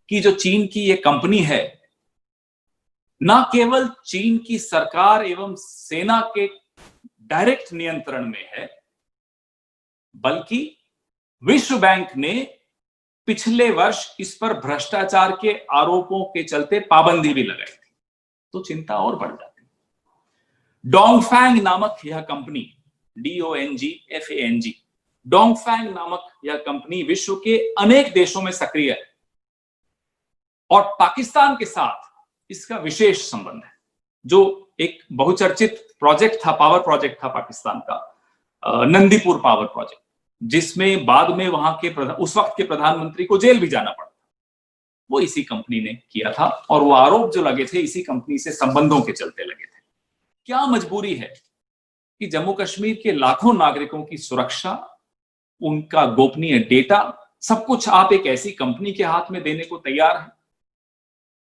कि जो चीन की ये कंपनी है न केवल चीन की सरकार एवं सेना के डायरेक्ट नियंत्रण में है, बल्कि विश्व बैंक ने पिछले वर्ष इस पर भ्रष्टाचार के आरोपों के चलते पाबंदी भी लगाई थी। तो चिंता और बढ़ जाती। डोंगफैंग नामक यह कंपनी, DONGFANG, डोंगफैंग नामक यह कंपनी विश्व के अनेक देशों में सक्रिय है और पाकिस्तान के साथ इसका विशेष संबंध है। जो एक बहुचर्चित प्रोजेक्ट था, पावर प्रोजेक्ट था पाकिस्तान का, नंदीपुर पावर प्रोजेक्ट, जिसमें बाद में वहां के उस वक्त के प्रधानमंत्री को जेल भी जाना पड़ा, वो इसी कंपनी ने किया था और वो आरोप जो लगे थे इसी कंपनी से संबंधों के चलते लगे थे। क्या मजबूरी है कि जम्मू कश्मीर के लाखों नागरिकों की सुरक्षा, उनका गोपनीय डेटा, सब कुछ आप एक ऐसी कंपनी के हाथ में देने को तैयार हैं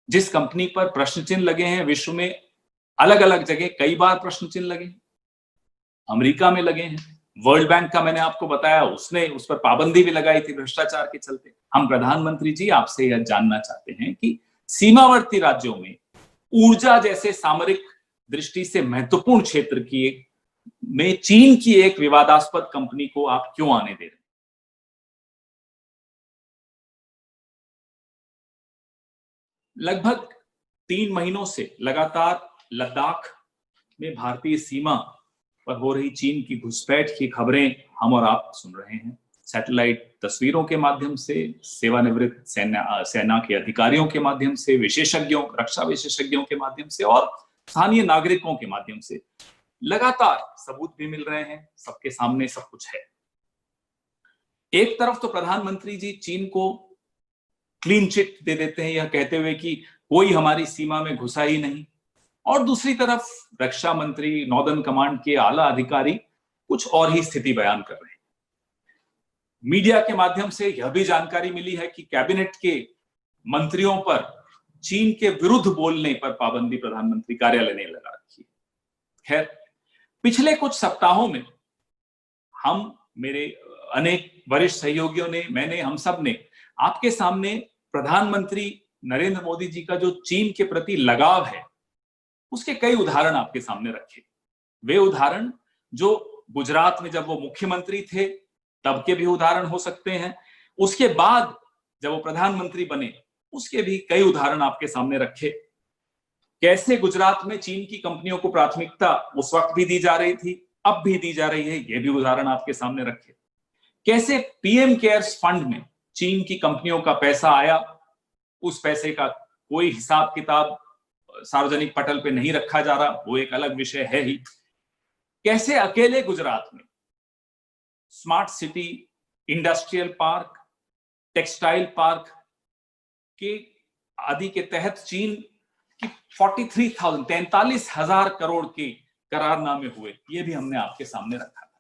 जिस कंपनी पर प्रश्न चिन्ह लगे हैं। विश्व में अलग अलग जगह कई बार प्रश्न चिन्ह लगे, अमेरिका में लगे हैं, वर्ल्ड बैंक का मैंने आपको बताया, उसने उस पर पाबंदी भी लगाई थी भ्रष्टाचार के चलते। हम प्रधानमंत्री जी आपसे यह जानना चाहते हैं कि सीमावर्ती राज्यों में ऊर्जा जैसे सामरिक दृष्टि से महत्वपूर्ण क्षेत्र की में चीन की एक विवादास्पद कंपनी को आप क्यों आने दे रहे हैं? लगभग 3 महीनों से लगातार लद्दाख में भारतीय सीमा पर हो रही चीन की घुसपैठ की खबरें हम और आप सुन रहे हैं। सैटेलाइट तस्वीरों के माध्यम से, सेवानिवृत्त सेना के अधिकारियों के माध्यम से, विशेषज्ञों, रक्षा विशेषज्ञों के माध्यम से और स्थानीय नागरिकों के माध्यम से लगातार सबूत भी मिल रहे हैं, सबके सामने सब कुछ है। एक तरफ तो प्रधानमंत्री जी चीन को क्लीन चिट दे देते हैं, यह कहते हुए कि कोई हमारी सीमा में घुसा ही नहीं, और दूसरी तरफ रक्षा मंत्री, नॉर्दर्न कमांड के आला अधिकारी कुछ और ही स्थिति बयान कर रहे हैं। मीडिया के माध्यम से यह भी जानकारी मिली है कि कैबिनेट के मंत्रियों पर चीन के विरुद्ध बोलने पर पाबंदी प्रधानमंत्री कार्यालय ने लगा रखी है। खैर, पिछले कुछ सप्ताहों में हम, मेरे अनेक वरिष्ठ सहयोगियों ने, मैंने, हम सब ने आपके सामने प्रधानमंत्री नरेंद्र मोदी जी का जो चीन के प्रति लगाव है उसके कई उदाहरण आपके सामने रखे। वे उदाहरण जो गुजरात में जब वो मुख्यमंत्री थे तब के भी उदाहरण हो सकते हैं, उसके बाद जब वो प्रधानमंत्री बने उसके भी कई उदाहरण आपके सामने रखे। कैसे गुजरात में चीन की कंपनियों को प्राथमिकता उस वक्त भी दी जा रही थी, अब भी दी जा रही है, ये भी उदाहरण आपके सामने रखे। कैसे पीएम केयर्स फंड में चीन की कंपनियों का पैसा आया, उस पैसे का कोई हिसाब किताब सार्वजनिक पटल पे नहीं रखा जा रहा, वो एक अलग विषय है ही। कैसे अकेले गुजरात में smart city, industrial park, textile park के आदि के तहत चीन की 43,000 करोड़ के करारनामे हुए, ये भी हमने आपके सामने रखा था।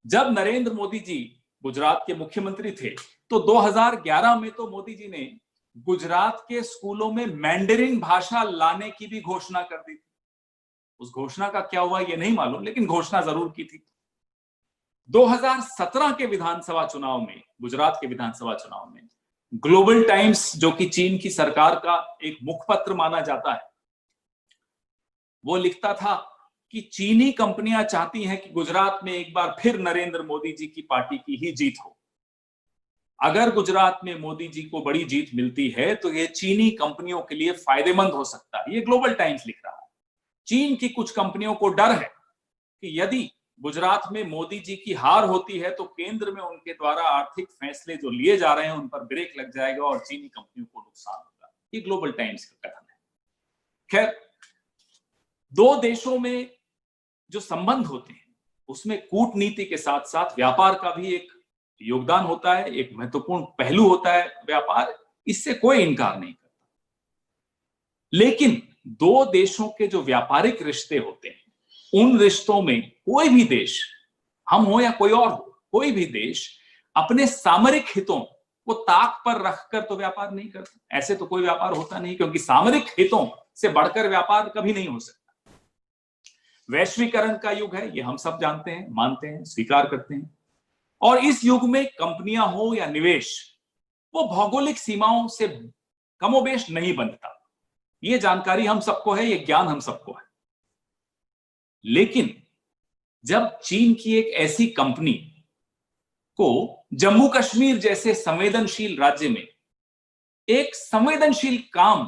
जब नरेंद्र मोदी जी गुजरात के मुख्यमंत्री थे तो 2011 में तो मोदी जी ने गुजरात के स्कूलों में मैंडरिन भाषा लाने की भी घोषणा कर दी थी। उस घोषणा का क्या हुआ ये नहीं मालूम, लेकिन घोषणा जरूर की थी। 2017 के विधानसभा चुनाव में, गुजरात के विधानसभा चुनाव में, ग्लोबल टाइम्स, जो कि चीन की सरकार का एक मुखपत्र माना जाता है, वो लिखता था कि चीनी कंपनियां चाहती हैं कि गुजरात में एक बार फिर नरेंद्र मोदी जी की पार्टी की ही जीत हो। अगर गुजरात में मोदी जी को बड़ी जीत मिलती है तो यह चीनी कंपनियों के लिए फायदेमंद हो सकता है। ये ग्लोबल टाइम्स लिख रहा है। चीन की कुछ कंपनियों को डर है कि यदि गुजरात में मोदी जी की हार होती है तो केंद्र में उनके द्वारा आर्थिक फैसले जो लिए जा रहे हैं उन पर ब्रेक लग जाएगा और चीनी कंपनियों को नुकसान होगा। ये ग्लोबल टाइम्स का कथन है। खैर, दो देशों में जो संबंध होते हैं उसमें कूटनीति के साथ साथ व्यापार का भी एक योगदान होता है, एक महत्वपूर्ण पहलू होता है व्यापार, इससे कोई इनकार नहीं करता। लेकिन दो देशों के जो व्यापारिक रिश्ते होते हैं उन रिश्तों में कोई भी देश, हम हो या कोई और हो, कोई भी देश अपने सामरिक हितों को ताक पर रखकर तो व्यापार नहीं करता। ऐसे तो कोई व्यापार होता नहीं, क्योंकि सामरिक हितों से बढ़कर व्यापार कभी नहीं हो सकता। वैश्वीकरण का युग है, ये हम सब जानते हैं, मानते हैं, स्वीकार करते हैं। और इस युग में कंपनियां हो या निवेश, वो भौगोलिक सीमाओं से कमोबेश नहीं बंधता। ये जानकारी हम सबको है, ये ज्ञान हम सबको है। लेकिन जब चीन की एक ऐसी कंपनी को जम्मू कश्मीर जैसे संवेदनशील राज्य में एक संवेदनशील काम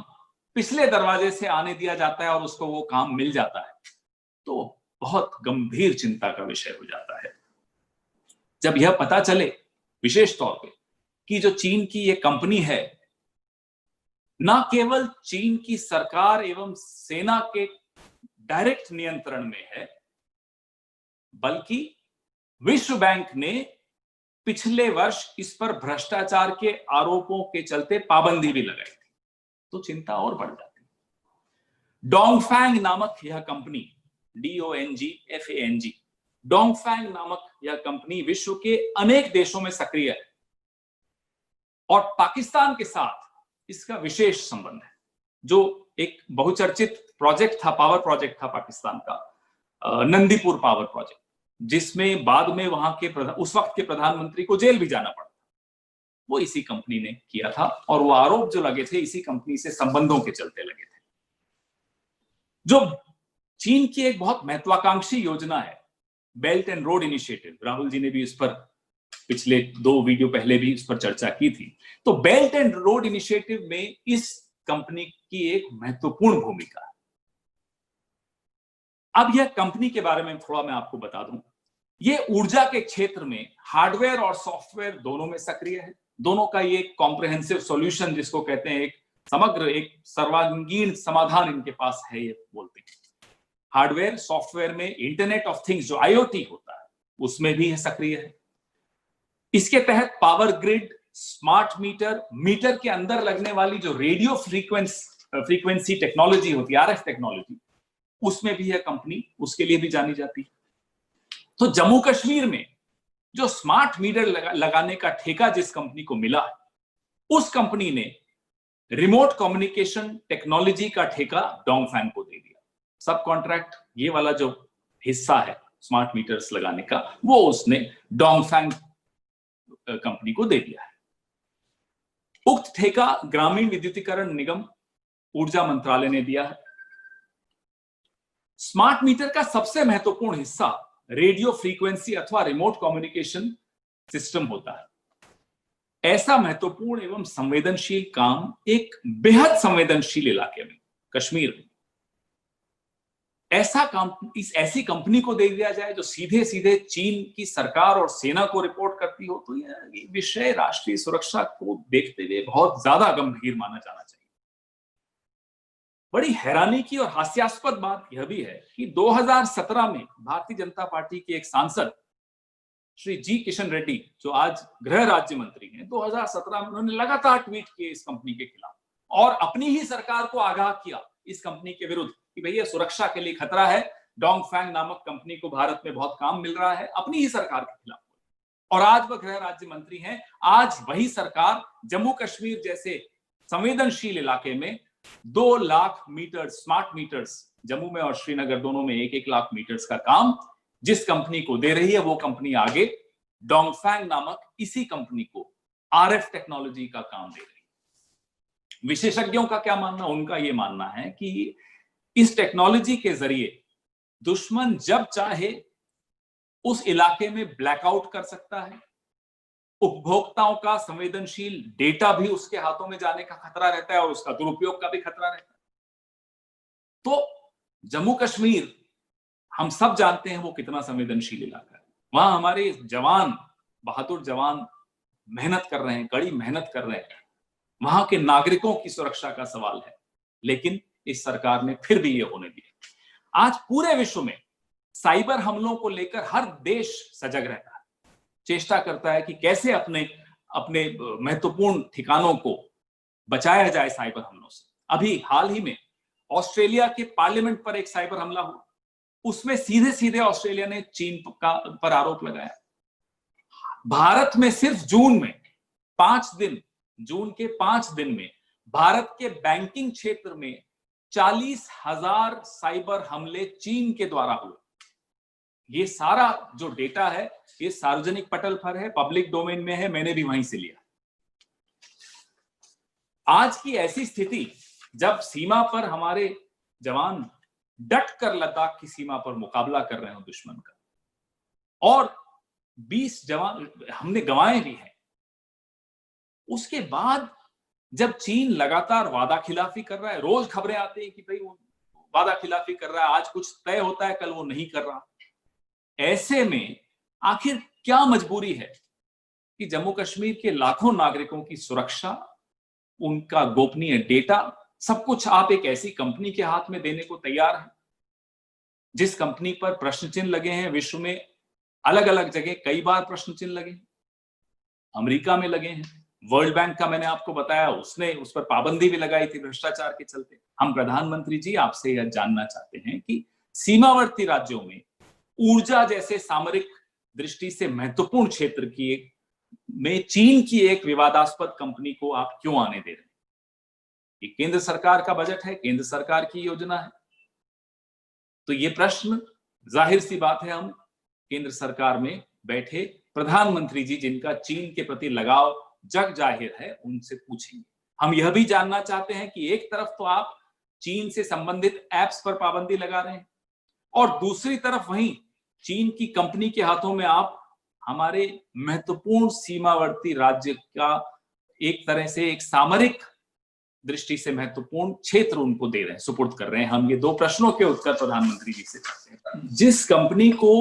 पिछले दरवाजे से आने दिया जाता है और उसको वो काम मिल जाता है, तो बहुत गंभीर चिंता का विषय हो जाता है। जब यह पता चले विशेष तौर पे कि जो चीन की ये कंपनी है ना केवल चीन की सरकार एवं सेना के डायरेक्ट नियंत्रण में है, बल्कि विश्व बैंक ने पिछले वर्ष इस पर भ्रष्टाचार के आरोपों के चलते पाबंदी भी लगाई थी, तो चिंता और बढ़ जाती। डोंगफैंग नामक यह कंपनी, DONGFANG, डोंगफैंग नामक यह कंपनी विश्व के अनेक देशों में सक्रिय है और पाकिस्तान के साथ इसका विशेष संबंध है। जो एक बहुचर्चित प्रोजेक्ट था, पावर प्रोजेक्ट था पाकिस्तान का, नंदीपुर पावर प्रोजेक्ट, जिसमें बाद में वहां के उस वक्त के प्रधानमंत्री को जेल भी जाना पड़ा, वो इसी कंपनी ने किया था और वो आरोप जो लगे थे इसी कंपनी से संबंधों के चलते लगे थे। जो चीन की एक बहुत महत्वाकांक्षी योजना है Belt and Road Initiative, Rahul ji ने भी इस पर पिछले 2 वीडियो पहले भी इस पर चर्चा की थी। तो बेल्ट एंड रोड इनिशिएटिव में इस कंपनी की एक महत्वपूर्ण भूमिका है। अब यह कंपनी के बारे में थोड़ा मैं आपको बता दूं। यह ऊर्जा के क्षेत्र में हार्डवेयर और सॉफ्टवेयर दोनों में सक्रिय है। दोनों का ये कॉम्प्रिहेंसिव सॉल्यूशन जिसको कहते हैं, एक समग्र, एक सर्वांगीण समाधान इनके पास है, ये बोलते हैं। हार्डवेयर सॉफ्टवेयर में इंटरनेट ऑफ थिंग्स जो IoT होता है उसमें भी सक्रिय है। इसके तहत power grid, smart meter, meter के अंदर लगने वाली जो रेडियो फ्रीक्वेंसी टेक्नोलॉजी होती है, RF टेक्नोलॉजी, उसमें भी यह कंपनी उसके लिए भी जानी जाती है। तो जम्मू कश्मीर में जो स्मार्ट मीटर लगाने का ठेका जिस कंपनी को मिला है, उस कंपनी ने रिमोट कम्युनिकेशन टेक्नोलॉजी का ठेका डोंगफैंग को दे दिया। सब कॉन्ट्रैक्ट, ये वाला जो हिस्सा है स्मार्ट मीटर्स लगाने का, वो उसने डोंगफैंग कंपनी को दे दिया है। उक्त ठेका ग्रामीण विद्युतीकरण निगम, ऊर्जा मंत्रालय ने दिया है। स्मार्ट मीटर का सबसे महत्वपूर्ण हिस्सा रेडियो फ्रीक्वेंसी अथवा रिमोट कम्युनिकेशन सिस्टम होता है। ऐसा महत्वपूर्ण एवं संवेदनशील काम एक बेहद संवेदनशील इलाके में, कश्मीर में, ऐसा काम ऐसी कंपनी को दे दिया जाए जो सीधे सीधे चीन की सरकार और सेना को रिपोर्ट करती हो, तो यह विषय राष्ट्रीय सुरक्षा को देखते हुए बहुत ज्यादा गंभीर माना जाना चाहिए। बड़ी हैरानी की और हास्यास्पद बात यह भी है कि 2017 में भारतीय जनता पार्टी के एक सांसद श्री जी किशन रेड्डी, जो आज गृह राज्य मंत्री हैं, 2017 में उन्होंने लगातार ट्वीट किए इस कंपनी के खिलाफ और अपनी ही सरकार को आगाह किया इस कंपनी के विरुद्ध कि भैया सुरक्षा के लिए खतरा है, डोंगफैंग नामक कंपनी को भारत में बहुत काम मिल रहा है, अपनी ही सरकार के खिलाफ। और आज वह गृह राज्य मंत्री हैं। आज वही सरकार जम्मू कश्मीर जैसे संवेदनशील इलाके में 2 lakh metre smart meters, Jammu में और श्रीनगर दोनों में 1-1 लाख मीटर्स का काम जिस कंपनी को दे रही है, वो कंपनी आगे डोंगफैंग नामक इसी कंपनी को RF टेक्नोलॉजी का काम दे रही है। विशेषज्ञों का क्या मानना? उनका यह मानना है कि इस टेक्नोलॉजी के जरिए दुश्मन जब चाहे उस इलाके में ब्लैकआउट कर सकता है, उपभोक्ताओं का संवेदनशील डेटा भी उसके हाथों में जाने का खतरा रहता है और उसका दुरुपयोग का भी खतरा रहता है। तो जम्मू कश्मीर हम सब जानते हैं वो कितना संवेदनशील इलाका है। वहां हमारे जवान, बहादुर जवान मेहनत कर रहे हैं, कड़ी मेहनत कर रहे हैं। वहां के नागरिकों की सुरक्षा का सवाल है, लेकिन इस सरकार ने फिर भी ये होने दिया। आज पूरे विश्व में साइबर हमलों को लेकर हर देश सजग रहता है, चेष्टा करता है कि कैसे अपने अपने महत्वपूर्ण ठिकानों को बचाया जाए साइबर हमलों से। अभी हाल ही में ऑस्ट्रेलिया के पार्लियामेंट पर एक साइबर हमला हुआ, उसमें सीधे सीधे ऑस्ट्रेलिया ने चीन पर आरोप लगाया। भारत में सिर्फ जून के 5 दिन में भारत के बैंकिंग क्षेत्र में 40,000 साइबर हमले चीन के द्वारा हुए। ये सारा जो डेटा है ये सार्वजनिक पटल पर है, पब्लिक डोमेन में है, मैंने भी वहीं से लिया। आज की ऐसी स्थिति जब सीमा पर हमारे जवान डट कर लद्दाख की सीमा पर मुकाबला कर रहे हो दुश्मन का, और 20 जवान हमने गंवाए भी हैं, उसके बाद जब चीन लगातार वादा खिलाफी कर रहा है, रोज खबरें आती हैं कि भाई वो वादा खिलाफी कर रहा है, आज कुछ तय होता है, कल वो नहीं कर रहा। ऐसे में आखिर क्या मजबूरी है कि जम्मू कश्मीर के लाखों नागरिकों की सुरक्षा, उनका गोपनीय डेटा, सब कुछ आप एक ऐसी कंपनी के हाथ में देने को तैयार हैं जिस कंपनी पर प्रश्न चिन्ह लगे हैं। विश्व में अलग अलग जगह कई बार प्रश्न चिन्ह लगे हैं, अमेरिका में लगे हैं, वर्ल्ड बैंक का मैंने आपको बताया, उसने उस पर पाबंदी भी लगाई थी भ्रष्टाचार के चलते। हम प्रधानमंत्री जी आपसे यह जानना चाहते हैं कि सीमावर्ती राज्यों में ऊर्जा जैसे सामरिक दृष्टि से महत्वपूर्ण क्षेत्र की में चीन की एक विवादास्पद कंपनी को आप क्यों आने दे रहे हैं? ये केंद्र सरकार का बजट है, केंद्र सरकार की योजना है। तो ये प्रश्न जाहिर सी बात है हम केंद्र सरकार में बैठे प्रधानमंत्री जी, जिनका चीन के प्रति लगाव जग जाहिर है, उनसे पूछेंगे। हम यह भी जानना चाहते हैं कि एक तरफ तो आप चीन से संबंधित ऐप्स पर पाबंदी लगा रहे हैं और दूसरी तरफ वहीं चीन की कंपनी के हाथों में आप हमारे महत्वपूर्ण सीमावर्ती राज्य का एक तरह से एक सामरिक दृष्टि से महत्वपूर्ण क्षेत्र उनको दे रहे हैं, सुपुर्द कर रहे हैं। हम ये दो प्रश्नों के उत्तर प्रधानमंत्री जी से चाहते हैं। जिस कंपनी को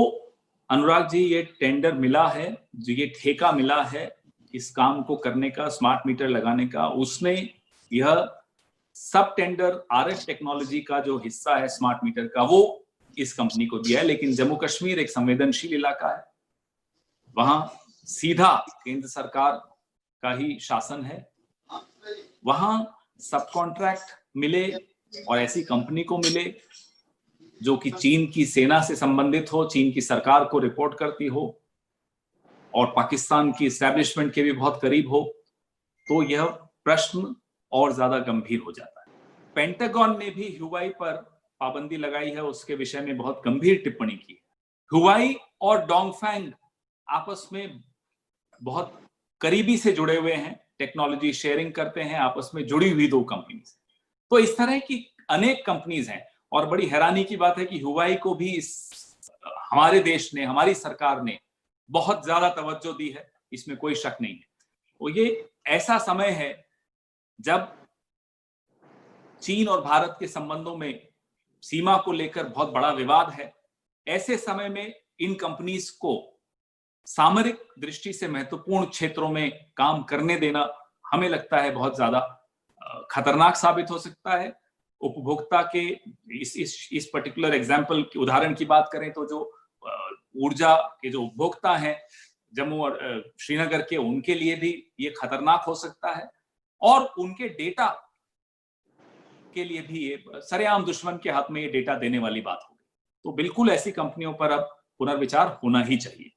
अनुराग जी ये टेंडर मिला है, जो ये ठेका मिला है इस काम को करने का, स्मार्ट मीटर लगाने का, उसने यह सब टेंडर आरएफ टेक्नोलॉजी का जो हिस्सा है स्मार्ट मीटर का, वो इस कंपनी को दिया है। लेकिन जम्मू कश्मीर एक संवेदनशील इलाका है, वहां सीधा केंद्र सरकार का ही शासन है, वहां सब कॉन्ट्रैक्ट मिले और ऐसी कंपनी को मिले जो कि चीन की सेना से संबंधित हो, चीन की सरकार को रिपोर्ट करती हो और पाकिस्तान की एस्टैब्लिशमेंट के भी बहुत करीब हो, तो यह प्रश्न और ज्यादा गंभीर हो जाता है। पेंटागन ने भी ह्यूआई पर पाबंदी लगाई है, उसके विषय में बहुत गंभीर टिप्पणी की है। ह्यूआई और डोंगफेंग आपस में बहुत करीबी से जुड़े हुए हैं, टेक्नोलॉजी शेयरिंग करते हैं, आपस में जुड़ी हुई दो कंपनीज। तो इस तरह की अनेक कंपनीज हैं और बड़ी हैरानी की बात है कि ह्यूआई को भी हमारे देश ने, हमारी सरकार ने बहुत ज्यादा तवज्जो दी है, इसमें कोई शक नहीं है। तो ये ऐसा समय है जब चीन और भारत के संबंधों में सीमा को लेकर बहुत बड़ा विवाद है। ऐसे समय में इन कंपनीज को सामरिक दृष्टि से महत्वपूर्ण क्षेत्रों में काम करने देना हमें लगता है बहुत ज्यादा खतरनाक साबित हो सकता है। उपभोक्ता के इस पर्टिकुलर एग्जाम्पल की उदाहरण की बात करें तो जो ऊर्जा के जो उपभोक्ता हैं जम्मू और श्रीनगर के, उनके लिए भी ये खतरनाक हो सकता है और उनके डेटा के लिए भी ये सरेआम दुश्मन के हाथ में ये डेटा देने वाली बात होगी। तो बिल्कुल ऐसी कंपनियों पर अब पुनर्विचार होना ही चाहिए।